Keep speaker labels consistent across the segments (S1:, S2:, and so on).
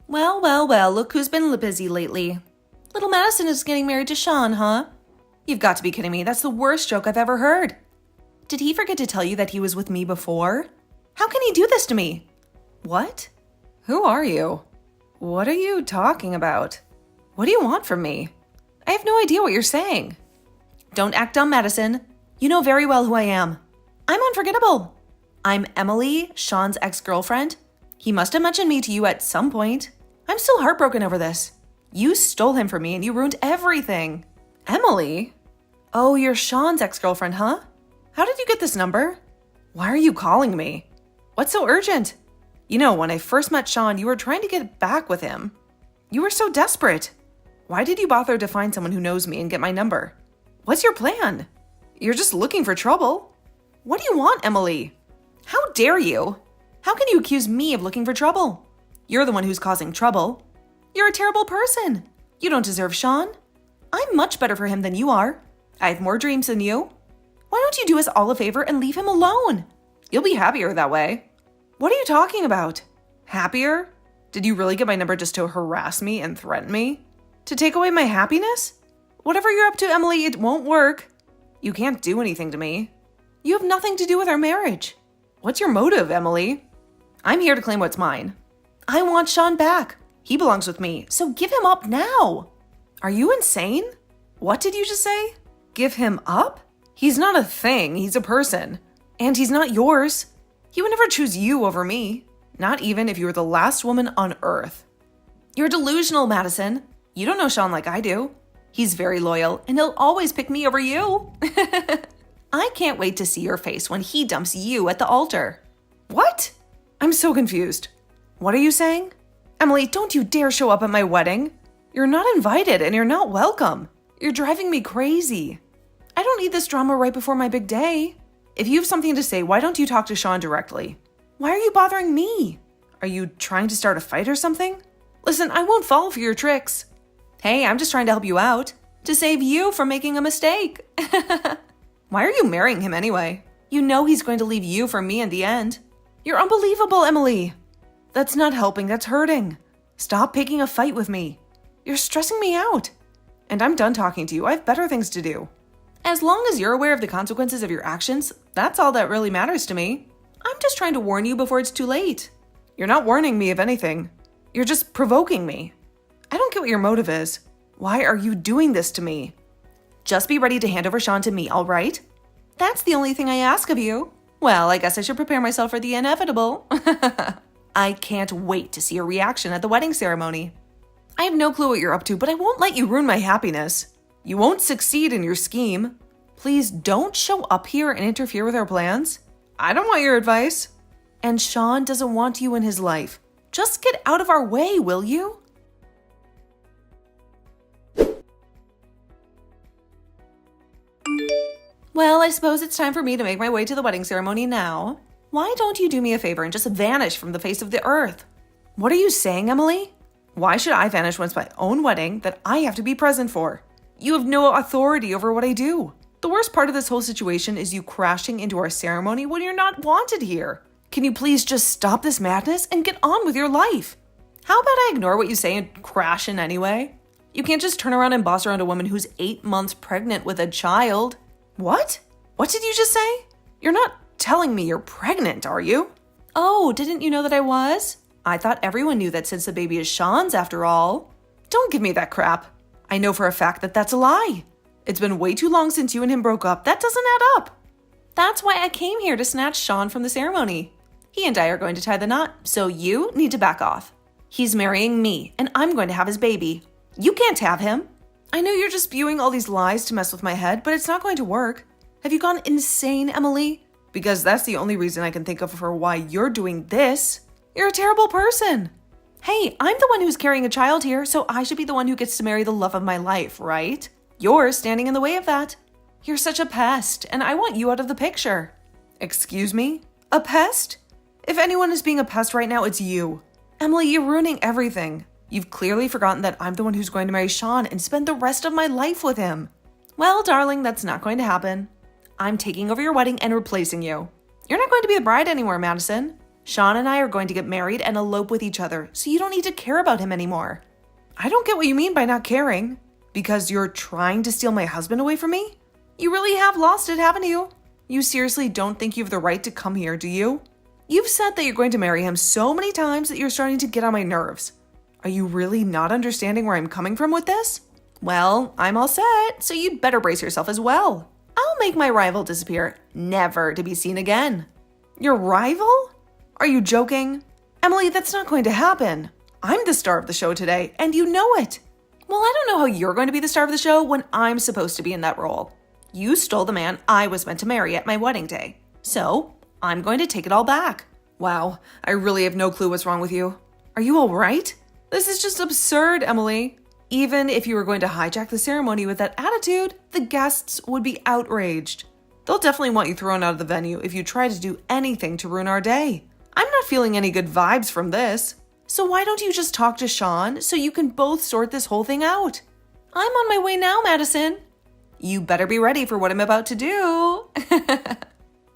S1: Well, well, well, look who's been busy lately. Little Madison is getting married to Sean, huh? You've got to be kidding me. That's the worst joke I've ever heard. Did he forget to tell you that he was with me before? How can he do this to me? What? Who are you? What are you talking about? What do you want from me? I have no idea what you're saying. Don't act dumb, Madison. You know very well who I am. I'm unforgettable. I'm Emily, Sean's ex-girlfriend. He must have mentioned me to you at some point. I'm still heartbroken over this. You stole him from me and you ruined everything. Emily? Oh, you're Sean's ex-girlfriend, huh? How did you get this number? Why are you calling me? What's so urgent? You know, when I first met Sean, you were trying to get back with him. You were so desperate. Why did you bother to find someone who knows me and get my number? What's your plan? You're just looking for trouble. What do you want, Emily? How dare you? How can you accuse me of looking for trouble? You're the one who's causing trouble. You're a terrible person. You don't deserve Sean. I'm much better for him than you are. I have more dreams than you. Why don't you do us all a favor and leave him alone? You'll be happier that way. What are you talking about? Happier? Did you really get my number just to harass me and threaten me? To take away my happiness? Whatever you're up to, Emily, it won't work. You can't do anything to me. You have nothing to do with our marriage. What's your motive, Emily? I'm here to claim what's mine. I want Sean back. He belongs with me, so give him up now. Are you insane? What did you just say? Give him up? He's not a thing, he's a person. And he's not yours. He would never choose you over me. Not even if you were the last woman on earth. You're delusional, Madison. You don't know Sean like I do. He's very loyal, and he'll always pick me over you. I can't wait to see your face when he dumps you at the altar. What? I'm so confused. What are you saying? Emily, don't you dare show up at my wedding. You're not invited and you're not welcome. You're driving me crazy. I don't need this drama right before my big day. If you have something to say, why don't you talk to Sean directly? Why are you bothering me? Are you trying to start a fight or something? Listen, I won't fall for your tricks. Hey, I'm just trying to help you out. To save you from making a mistake. Why are you marrying him anyway? You know he's going to leave you for me in the end. You're unbelievable, Emily. That's not helping, that's hurting. Stop picking a fight with me. You're stressing me out. And I'm done talking to you. I have better things to do. As long as you're aware of the consequences of your actions, that's all that really matters to me. I'm just trying to warn you before it's too late. You're not warning me of anything. You're just provoking me. I don't get what your motive is. Why are you doing this to me? Just be ready to hand over Sean to me, all right? That's the only thing I ask of you. Well, I guess I should prepare myself for the inevitable. I can't wait to see your reaction at the wedding ceremony. I have no clue what you're up to, but I won't let you ruin my happiness. You won't succeed in your scheme. Please don't show up here and interfere with our plans. I don't want your advice. And Sean doesn't want you in his life. Just get out of our way, will you? Well, I suppose it's time for me to make my way to the wedding ceremony now. Why don't you do me a favor and just vanish from the face of the earth? What are you saying, Emily? Why should I vanish when it's my own wedding that I have to be present for? You have no authority over what I do. The worst part of this whole situation is you crashing into our ceremony when you're not wanted here. Can you please just stop this madness and get on with your life? How about I ignore what you say and crash in anyway? You can't just turn around and boss around a woman who's 8 months pregnant with a child. What? What did you just say? You're not telling me you're pregnant, are you? Oh, didn't you know that I was? I thought everyone knew that since the baby is Sean's after all. Don't give me that crap. I know for a fact that that's a lie. It's been way too long since you and him broke up. That doesn't add up. That's why I came here to snatch Sean from the ceremony. He and I are going to tie the knot, so you need to back off. He's marrying me, and I'm going to have his baby. You can't have him. I know you're just spewing all these lies to mess with my head, but it's not going to work. Have you gone insane, Emily? Because that's the only reason I can think of for why you're doing this. You're a terrible person. Hey, I'm the one who's carrying a child here, so I should be the one who gets to marry the love of my life, right? You're standing in the way of that. You're such a pest, and I want you out of the picture. Excuse me? A pest? If anyone is being a pest right now, it's you. Emily, you're ruining everything. You've clearly forgotten that I'm the one who's going to marry Sean and spend the rest of my life with him. Well, darling, that's not going to happen. I'm taking over your wedding and replacing you. You're not going to be the bride anymore, Madison. Sean and I are going to get married and elope with each other, so you don't need to care about him anymore. I don't get what you mean by not caring. Because you're trying to steal my husband away from me? You really have lost it, haven't you? You seriously don't think you have the right to come here, do you? You've said that you're going to marry him so many times that you're starting to get on my nerves. Are you really not understanding where I'm coming from with this? Well, I'm all set, so you'd better brace yourself as well. I'll make my rival disappear, never to be seen again. Your rival? Are you joking? Emily, that's not going to happen. I'm the star of the show today, and you know it. Well, I don't know how you're going to be the star of the show when I'm supposed to be in that role. You stole the man I was meant to marry at my wedding day. So, I'm going to take it all back. Wow, I really have no clue what's wrong with you. Are you all right? This is just absurd, Emily. Even if you were going to hijack the ceremony with that attitude, the guests would be outraged. They'll definitely want you thrown out of the venue if you try to do anything to ruin our day. I'm not feeling any good vibes from this. So why don't you just talk to Sean so you can both sort this whole thing out? I'm on my way now, Madison. You better be ready for what I'm about to do.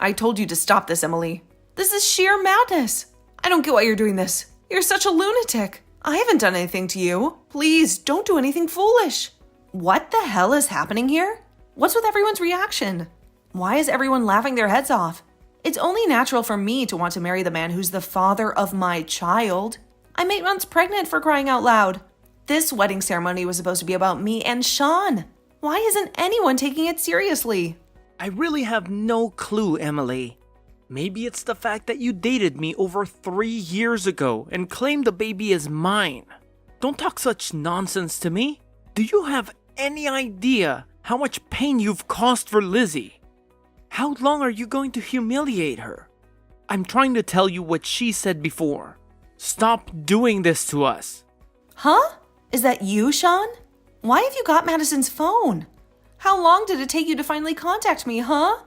S1: I told you to stop this, Emily. This is sheer madness. I don't get why you're doing this. You're such a lunatic. I haven't done anything to you. Please don't do anything foolish. What the hell is happening here? What's with everyone's reaction? Why is everyone laughing their heads off? It's only natural for me to want to marry the man who's the father of my child. I'm 8 months pregnant, for crying out loud. This wedding ceremony was supposed to be about me and Sean. Why isn't anyone taking it seriously?
S2: I really have no clue, Emily. Maybe it's the fact that you dated me over 3 years ago and claimed the baby is mine. Don't talk such nonsense to me. Do you have any idea how much pain you've caused for Lizzie? How long are you going to humiliate her? I'm trying to tell you what she said before. Stop doing this to us.
S1: Huh? Is that you, Sean? Why have you got Madison's phone? How long did it take you to finally contact me, huh?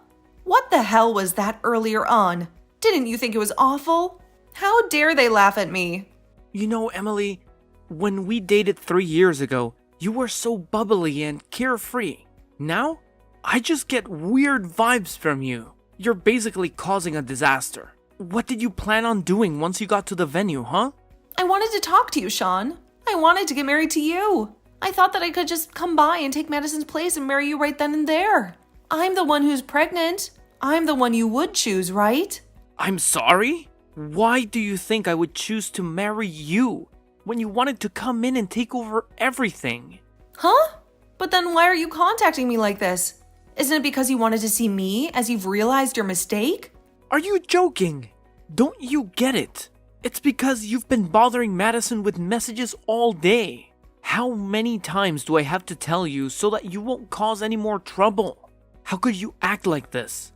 S1: What the hell was that earlier on? Didn't you think it was awful? How dare they laugh at me?
S2: You know, Emily, when we dated 3 years ago, you were so bubbly and carefree. Now, I just get weird vibes from you. You're basically causing a disaster. What did you plan on doing once you got to the venue, huh?
S1: I wanted to talk to you, Sean. I wanted to get married to you. I thought that I could just come by and take Madison's place and marry you right then and there. I'm the one who's pregnant. I'm the one you would choose, right?
S2: I'm sorry? Why do you think I would choose to marry you when you wanted to come in and take over everything?
S1: Huh? But then why are you contacting me like this? Isn't it because you wanted to see me as you've realized your mistake?
S2: Are you joking? Don't you get it? It's because you've been bothering Madison with messages all day. How many times do I have to tell you so that you won't cause any more trouble? How could you act like this?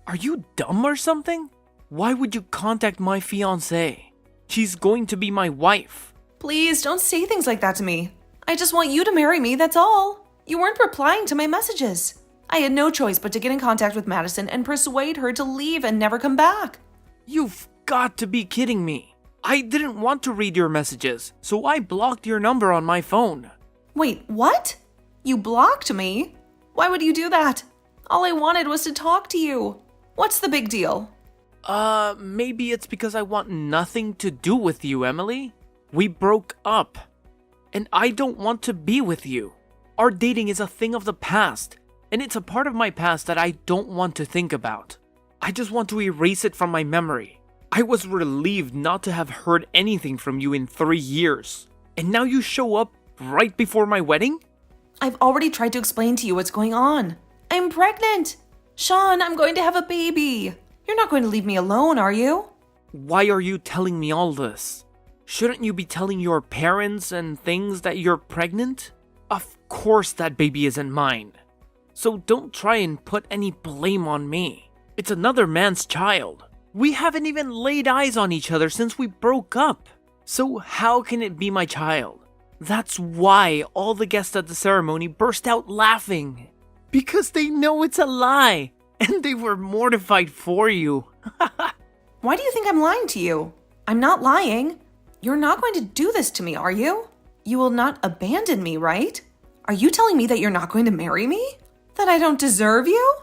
S2: Are you dumb or something? Why would you contact my fiancée? She's going to be my wife.
S1: Please don't say things like that to me. I just want you to marry me, that's all. You weren't replying to my messages. I had no choice but to get in contact with Madison and persuade her to leave and never come back.
S2: You've got to be kidding me. I didn't want to read your messages, so I blocked your number on my phone.
S1: Wait, what? You blocked me? Why would you do that? All I wanted was to talk to you. What's the big deal?
S2: Maybe it's because I want nothing to do with you, Emily. We broke up, and I don't want to be with you. Our dating is a thing of the past, and it's a part of my past that I don't want to think about. I just want to erase it from my memory. I was relieved not to have heard anything from you in 3 years. And now you show up right before my wedding?
S1: I've already tried to explain to you what's going on. I'm pregnant. Sean, I'm going to have a baby. You're not going to leave me alone, are you?
S2: Why are you telling me all this? Shouldn't you be telling your parents and things that you're pregnant? Of course that baby isn't mine. So don't try and put any blame on me. It's another man's child. We haven't even laid eyes on each other since we broke up. So how can it be my child? That's why all the guests at the ceremony burst out laughing. Because they know it's a lie. And they were mortified for you.
S1: Why do you think I'm lying to you? I'm not lying. You're not going to do this to me, are you? You will not abandon me, right? Are you telling me that you're not going to marry me? That I don't deserve you?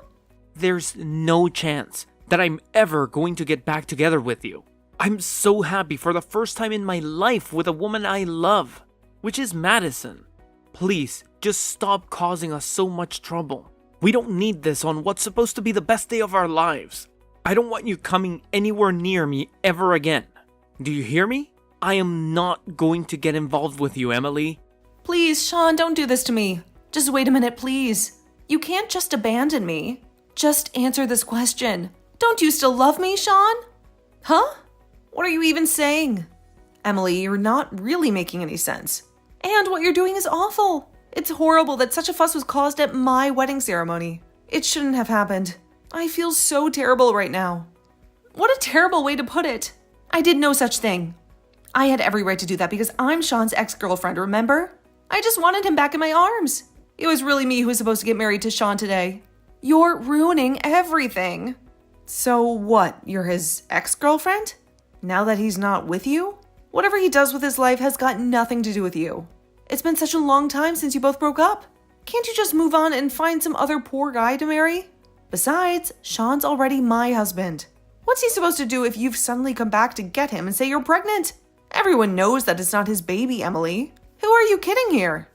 S2: There's no chance that I'm ever going to get back together with you. I'm so happy for the first time in my life with a woman I love, which is Madison. Please, just stop causing us so much trouble. We don't need this on what's supposed to be the best day of our lives. I don't want you coming anywhere near me ever again. Do you hear me? I am not going to get involved with you, Emily.
S1: Please, Sean, don't do this to me. Just wait a minute, please. You can't just abandon me. Just answer this question. Don't you still love me, Sean? Huh? What are you even saying? Emily, you're not really making any sense. And what you're doing is awful. It's horrible that such a fuss was caused at my wedding ceremony. It shouldn't have happened. I feel so terrible right now. What a terrible way to put it. I did no such thing. I had every right to do that because I'm Sean's ex-girlfriend, remember? I just wanted him back in my arms. It was really me who was supposed to get married to Sean today. You're ruining everything. So what, you're his ex-girlfriend? Now that he's not with you? Whatever he does with his life has got nothing to do with you. It's been such a long time since you both broke up. Can't you just move on and find some other poor guy to marry? Besides, Sean's already my husband. What's he supposed to do if you've suddenly come back to get him and say you're pregnant? Everyone knows that it's not his baby, Emily. Who are you kidding here?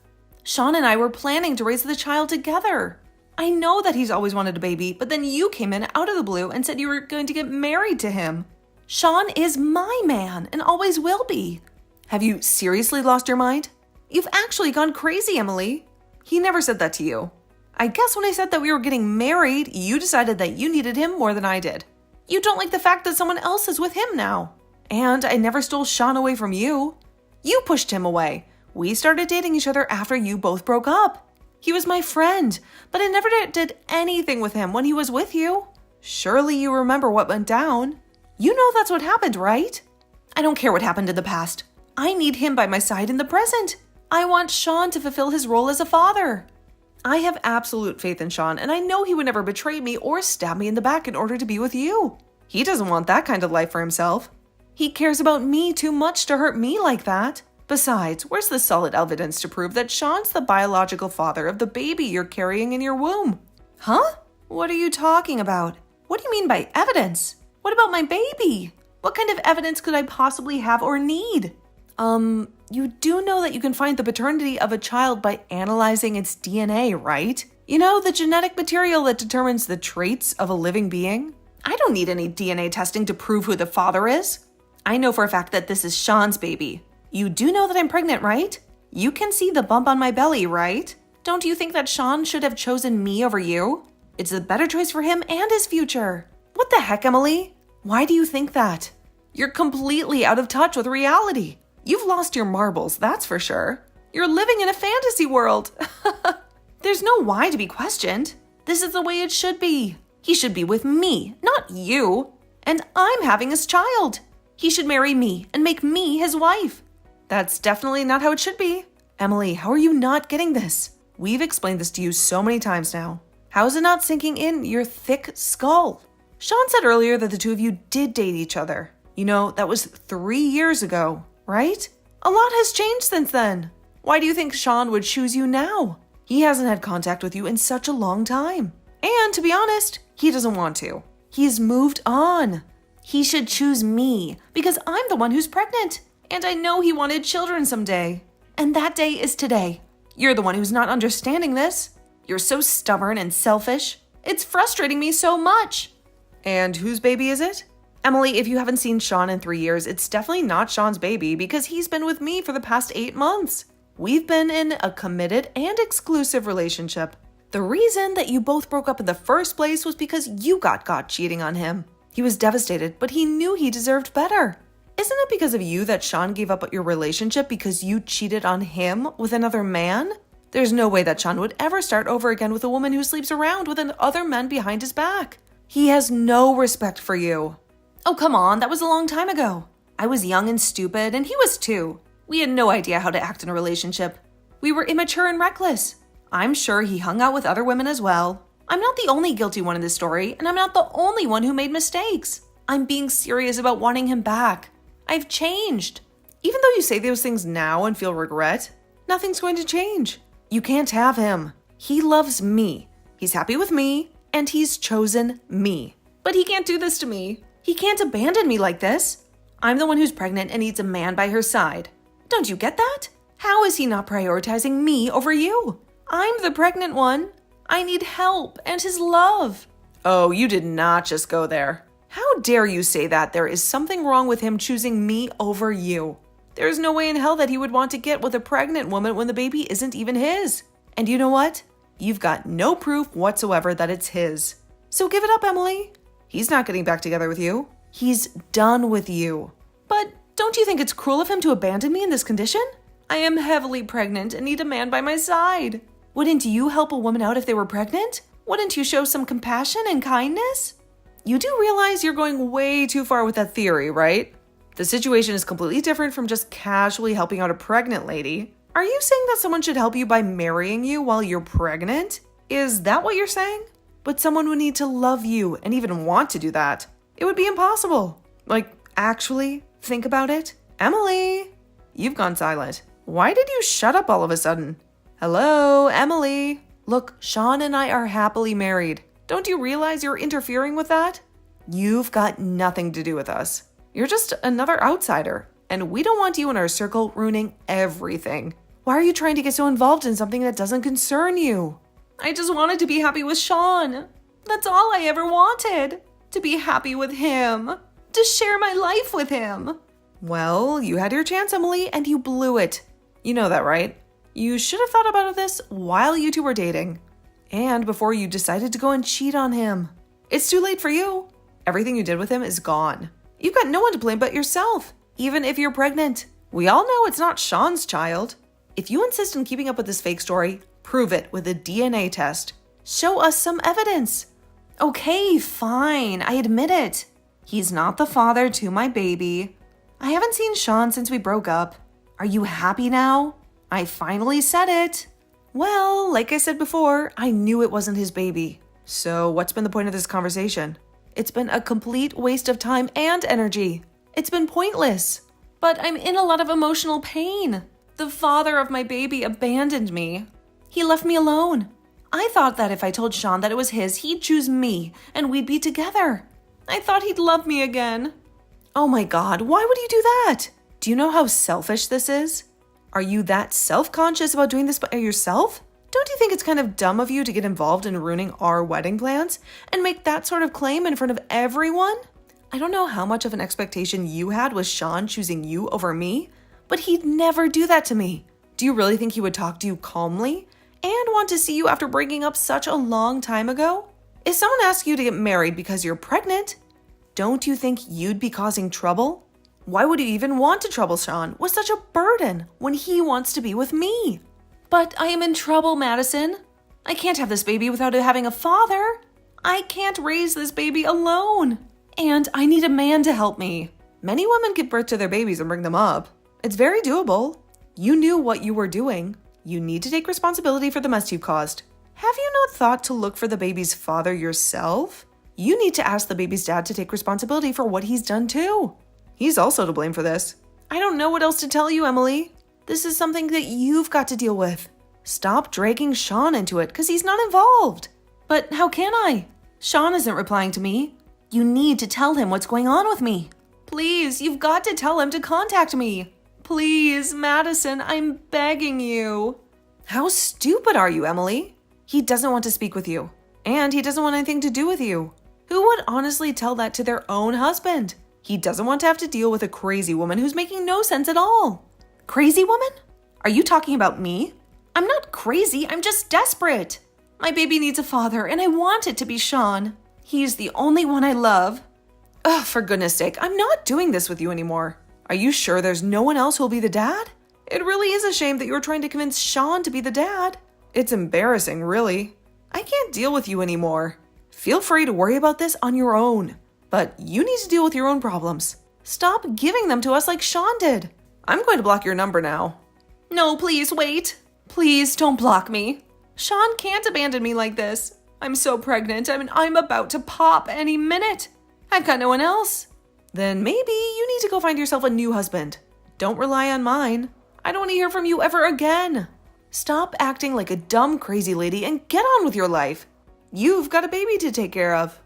S1: Sean and I were planning to raise the child together. I know that he's always wanted a baby, but then you came in out of the blue and said you were going to get married to him. Sean is my man and always will be. Have you seriously lost your mind? You've actually gone crazy, Emily. He never said that to you. I guess when I said that we were getting married, you decided that you needed him more than I did. You don't like the fact that someone else is with him now. And I never stole Sean away from you. You pushed him away. We started dating each other after you both broke up. He was my friend, but I never did anything with him when he was with you. Surely you remember what went down. You know that's what happened, right? I don't care what happened in the past. I need him by my side in the present. I want Sean to fulfill his role as a father. I have absolute faith in Sean, and I know he would never betray me or stab me in the back in order to be with you. He doesn't want that kind of life for himself. He cares about me too much to hurt me like that. Besides, where's the solid evidence to prove that Sean's the biological father of the baby you're carrying in your womb? Huh? What are you talking about? What do you mean by evidence? What about my baby? What kind of evidence could I possibly have or need? You do know that you can find the paternity of a child by analyzing its DNA, right? You know, the genetic material that determines the traits of a living being? I don't need any DNA testing to prove who the father is. I know for a fact that this is Sean's baby. You do know that I'm pregnant, right? You can see the bump on my belly, right? Don't you think that Sean should have chosen me over you? It's a better choice for him and his future. What the heck, Emily? Why do you think that? You're completely out of touch with reality. You've lost your marbles, that's for sure. You're living in a fantasy world. There's no why to be questioned. This is the way it should be. He should be with me, not you. And I'm having his child. He should marry me and make me his wife. That's definitely not how it should be. Emily, how are you not getting this? We've explained this to you so many times now. How is it not sinking in your thick skull? Sean said earlier that the two of you did date each other. You know, that was 3 years ago, right? A lot has changed since then. Why do you think Sean would choose you now? He hasn't had contact with you in such a long time. And to be honest, he doesn't want to. He's moved on. He should choose me because I'm the one who's pregnant. And I know he wanted children someday. And that day is today. You're the one who's not understanding this. You're so stubborn and selfish. It's frustrating me so much. And whose baby is it? Emily, if you haven't seen Sean in 3 years, it's definitely not Sean's baby because he's been with me for the past 8 months. We've been in a committed and exclusive relationship. The reason that you both broke up in the first place was because you got caught cheating on him. He was devastated, but he knew he deserved better. Isn't it because of you that Sean gave up your relationship because you cheated on him with another man? There's no way that Sean would ever start over again with a woman who sleeps around with other men behind his back. He has no respect for you. Oh, come on, that was a long time ago. I was young and stupid, and he was too. We had no idea how to act in a relationship. We were immature and reckless. I'm sure he hung out with other women as well. I'm not the only guilty one in this story, and I'm not the only one who made mistakes. I'm being serious about wanting him back. I've changed. Even though you say those things now and feel regret, nothing's going to change. You can't have him. He loves me. He's happy with me, and he's chosen me. But he can't do this to me. He can't abandon me like this. I'm the one who's pregnant and needs a man by her side. Don't you get that? How is he not prioritizing me over you? I'm the pregnant one. I need help and his love. Oh, you did not just go there. How dare you say that there is something wrong with him choosing me over you? There's no way in hell that he would want to get with a pregnant woman when the baby isn't even his. And you know what? You've got no proof whatsoever that it's his. So give it up, Emily. He's not getting back together with you. He's done with you. But don't you think it's cruel of him to abandon me in this condition? I am heavily pregnant and need a man by my side. Wouldn't you help a woman out if they were pregnant? Wouldn't you show some compassion and kindness? You do realize you're going way too far with that theory, right? The situation is completely different from just casually helping out a pregnant lady. Are you saying that someone should help you by marrying you while you're pregnant? Is that what you're saying? But someone would need to love you and even want to do that. It would be impossible. Like, actually, think about it. Emily, you've gone silent. Why did you shut up all of a sudden? Hello, Emily. Look, Sean and I are happily married. Don't you realize you're interfering with that? You've got nothing to do with us. You're just another outsider, and we don't want you in our circle ruining everything. Why are you trying to get so involved in something that doesn't concern you? I just wanted to be happy with Sean. That's all I ever wanted. To be happy with him. To share my life with him. Well, you had your chance, Emily, and you blew it. You know that, right? You should have thought about this while you two were dating. And before you decided to go and cheat on him. It's too late for you. Everything you did with him is gone. You've got no one to blame but yourself, even if you're pregnant. We all know it's not Sean's child. If you insist on keeping up with this fake story, prove it with a DNA test. Show us some evidence. Okay, fine, I admit it. He's not the father to my baby. I haven't seen Sean since we broke up. Are you happy now? I finally said it. Well, like I said before, I knew it wasn't his baby. So what's been the point of this conversation? It's been a complete waste of time and energy. It's been pointless. But I'm in a lot of emotional pain. The father of my baby abandoned me. He left me alone. I thought that if I told Sean that it was his, he'd choose me and we'd be together. I thought he'd love me again. Oh my God, why would you do that? Do you know how selfish this is? Are you that self-conscious about doing this by yourself? Don't you think it's kind of dumb of you to get involved in ruining our wedding plans and make that sort of claim in front of everyone? I don't know how much of an expectation you had with Sean choosing you over me, but he'd never do that to me. Do you really think he would talk to you calmly and want to see you after breaking up such a long time ago? If someone asks you to get married because you're pregnant, don't you think you'd be causing trouble? Why would you even want to trouble Sean with such a burden when he wants to be with me? But I am in trouble, Madison. I can't have this baby without it having a father. I can't raise this baby alone. And I need a man to help me. Many women give birth to their babies and bring them up. It's very doable. You knew what you were doing. You need to take responsibility for the mess you caused. Have you not thought to look for the baby's father yourself? You need to ask the baby's dad to take responsibility for what he's done too. He's also to blame for this. I don't know what else to tell you, Emily. This is something that you've got to deal with. Stop dragging Sean into it because he's not involved. But how can I? Sean isn't replying to me. You need to tell him what's going on with me. Please, you've got to tell him to contact me. Please, Madison, I'm begging you. How stupid are you, Emily? He doesn't want to speak with you. And he doesn't want anything to do with you. Who would honestly tell that to their own husband? He doesn't want to have to deal with a crazy woman who's making no sense at all. Crazy woman? Are you talking about me? I'm not crazy, I'm just desperate. My baby needs a father and I want it to be Sean. He's the only one I love. Ugh, for goodness sake, I'm not doing this with you anymore. Are you sure there's no one else who'll be the dad? It really is a shame that you're trying to convince Sean to be the dad. It's embarrassing, really. I can't deal with you anymore. Feel free to worry about this on your own. But you need to deal with your own problems. Stop giving them to us like Sean did. I'm going to block your number now. No, please wait. Please don't block me. Sean can't abandon me like this. I'm so pregnant. I'm about to pop any minute. I've got no one else. Then maybe you need to go find yourself a new husband. Don't rely on mine. I don't want to hear from you ever again. Stop acting like a dumb, crazy lady and get on with your life. You've got a baby to take care of.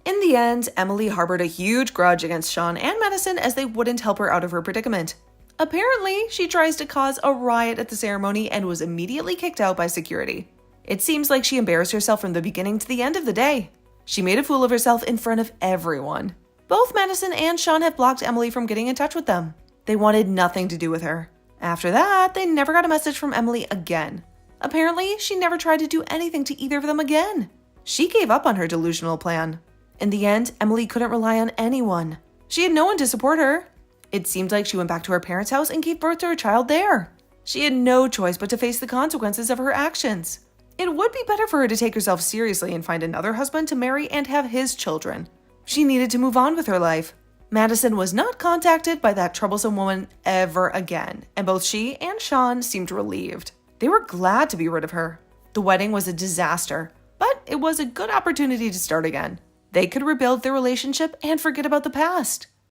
S1: In the end, Emily harbored a huge grudge against Sean and Madison as they wouldn't help her out of her predicament. Apparently, she tries to cause a riot at the ceremony and was immediately kicked out by security. It seems like she embarrassed herself from the beginning to the end of the day. She made a fool of herself in front of everyone. Both Madison and Sean have blocked Emily from getting in touch with them. They wanted nothing to do with her. After that, they never got a message from Emily again. Apparently, she never tried to do anything to either of them again. She gave up on her delusional plan. In the end, Emily couldn't rely on anyone. She had no one to support her. It seemed like she went back to her parents' house and gave birth to her child there. She had no choice but to face the consequences of her actions. It would be better for her to take herself seriously and find another husband to marry and have his children. She needed to move on with her life. Madison was not contacted by that troublesome woman ever again, and both she and Sean seemed relieved. They were glad to be rid of her. The wedding was a disaster, but it was a good opportunity to start again. They could rebuild their relationship and forget about the past.